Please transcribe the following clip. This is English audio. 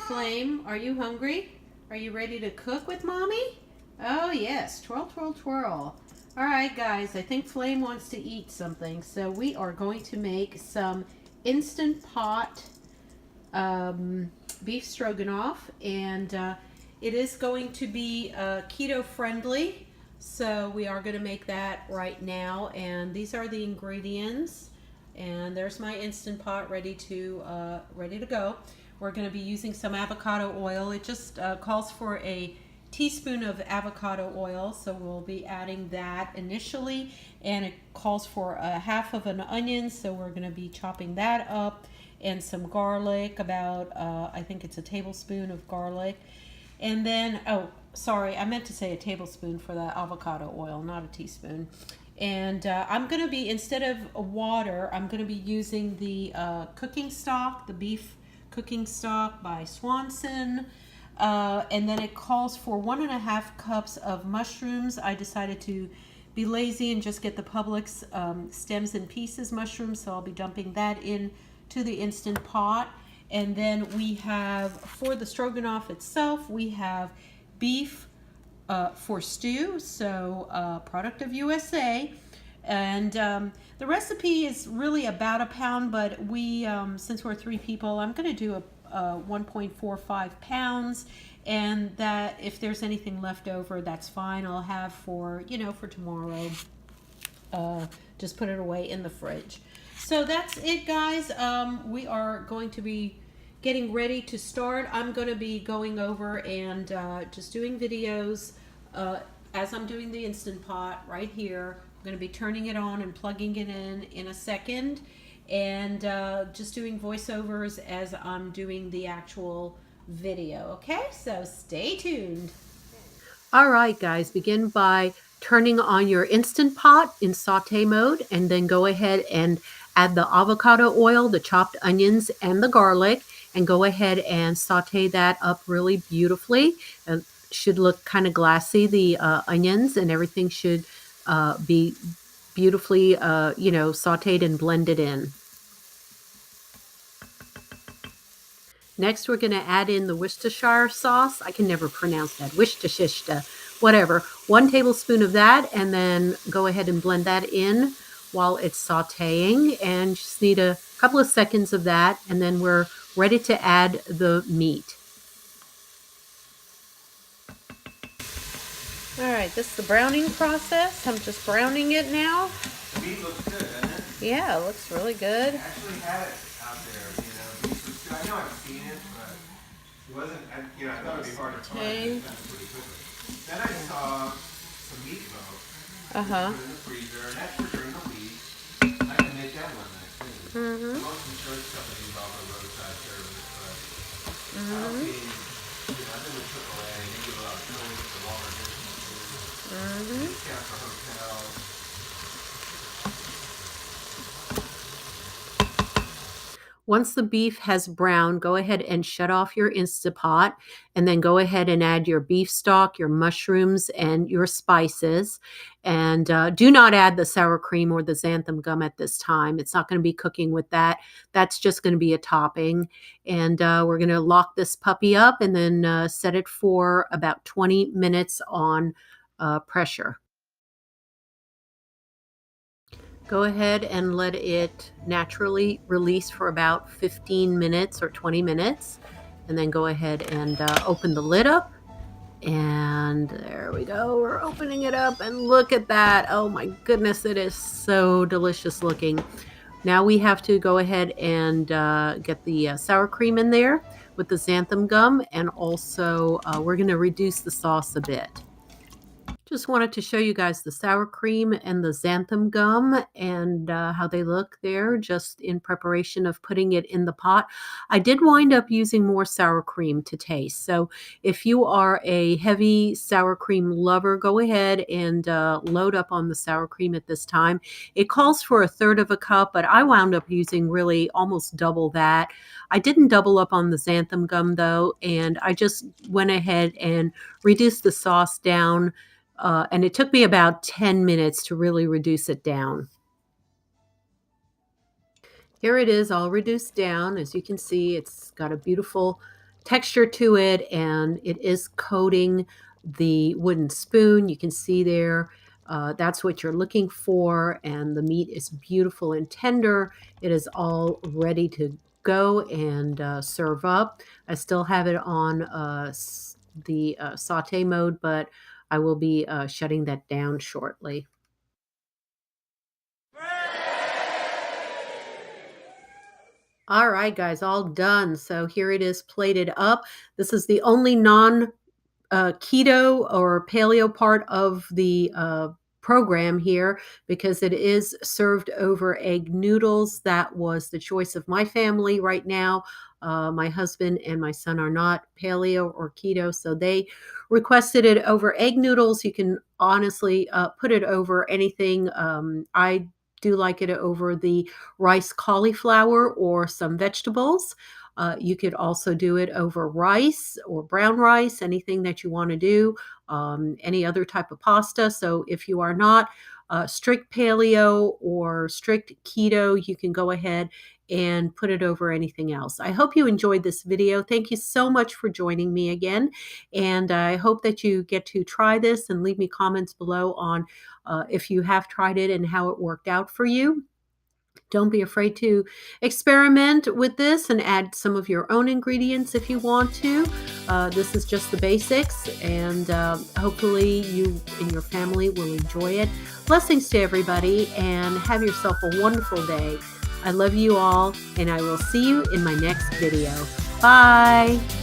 Flame, are you hungry? Are you ready to cook with Mommy? Oh yes, twirl, twirl, twirl. All right, guys, I think Flame wants to eat something, so we are going to make some Instant Pot beef stroganoff, and it is going to be keto friendly, so we are going to make that right now. And these are the ingredients, and there's my Instant Pot ready to go. We're going to be using some avocado oil. It just calls for a teaspoon of avocado oil, so we'll be adding that initially, and it calls for a half of an onion, so we're going to be chopping that up, and some garlic, about I think it's a tablespoon of garlic. And then, oh sorry, I meant to say a tablespoon for the avocado oil, not a teaspoon. And I'm going to be, instead of water, I'm going to be using the cooking stock, the beef cooking stock by Swanson. And then it calls for 1.5 cups of mushrooms. I decided to be lazy and just get the Publix stems and pieces mushrooms, so I'll be dumping that in to the Instant Pot. And then we have, for the stroganoff itself, we have beef for stew, so product of USA. And the recipe is really about a pound, but we, since we're 3 people, I'm going to do a 1.45 pounds, and that if there's anything left over, that's fine. I'll have for, for tomorrow. Just put it away in the fridge. So that's it, guys. We are going to be getting ready to start. I'm going to be going over and just doing videos as I'm doing the Instant Pot right here. I'm going to be turning it on and plugging it in a second, and just doing voiceovers as I'm doing the actual video. Okay, so stay tuned. All right, guys, begin by turning on your Instant Pot in saute mode, and then go ahead and add the avocado oil, the chopped onions, and the garlic, and go ahead and saute that up really beautifully. It should look kind of glassy, the onions, and everything should be beautifully, sauteed and blended in. Next, we're going to add in the Worcestershire sauce. I can never pronounce that. Worcestershire, whatever. 1 tablespoon of that, and then go ahead and blend that in while it's sauteing. And just need a couple of seconds of that, and then we're ready to add the meat. All right, this is the browning process. I'm just browning it now. The meat looks good, doesn't it? Yeah, it looks really good. I actually had it out there, beef looks good. I know I've seen it, but it wasn't, I thought it would be hard to find. It was pretty quickly. Then I saw some meatloaf. Put it in the freezer, and that's for during the week. I can make that one nice too. Most insurance companies offer roadside service, but I don't see, I've been with AAA, they give a lot of filling for water distances, discount for hotels. Once the beef has browned, go ahead and shut off your Instant Pot, and then go ahead and add your beef stock, your mushrooms, and your spices. And do not add the sour cream or the xanthan gum at this time. It's not going to be cooking with that. That's just going to be a topping. And we're going to lock this puppy up, and then set it for about 20 minutes on pressure. Go ahead and let it naturally release for about 15 minutes or 20 minutes. And then go ahead and open the lid up. And there we go. We're opening it up, and look at that. Oh my goodness, it is so delicious looking. Now we have to go ahead and get the sour cream in there with the xanthan gum. And also we're going to reduce the sauce a bit. Just wanted to show you guys the sour cream and the xanthan gum and how they look there, just in preparation of putting it in the pot. I did wind up using more sour cream to taste. So if you are a heavy sour cream lover, go ahead and load up on the sour cream at this time. It calls for 1/3 cup, but I wound up using really almost double that. I didn't double up on the xanthan gum though, and I just went ahead and reduced the sauce down. And it took me about 10 minutes to really reduce it down. Here it is all reduced down. As you can see, it's got a beautiful texture to it, and it is coating the wooden spoon. You can see there, that's what you're looking for, and the meat is beautiful and tender. It is all ready to go and serve up. I still have it on the saute mode, but I will be shutting that down shortly. All right, guys, all done. So here it is plated up. This is the only non keto or paleo part of the program here, because it is served over egg noodles. That was the choice of my family right now. My husband and my son are not paleo or keto, so they requested it over egg noodles. You can honestly put it over anything. I do like it over the rice cauliflower or some vegetables. You could also do it over rice or brown rice, anything that you want to do, any other type of pasta. So if you are not strict paleo or strict keto, you can go ahead and put it over anything else. I hope you enjoyed this video. Thank you so much for joining me again. And I hope that you get to try this and leave me comments below on if you have tried it and how it worked out for you. Don't be afraid to experiment with this and add some of your own ingredients if you want to. This is just the basics, and hopefully you and your family will enjoy it. Blessings to everybody, and have yourself a wonderful day. I love you all, and I will see you in my next video. Bye.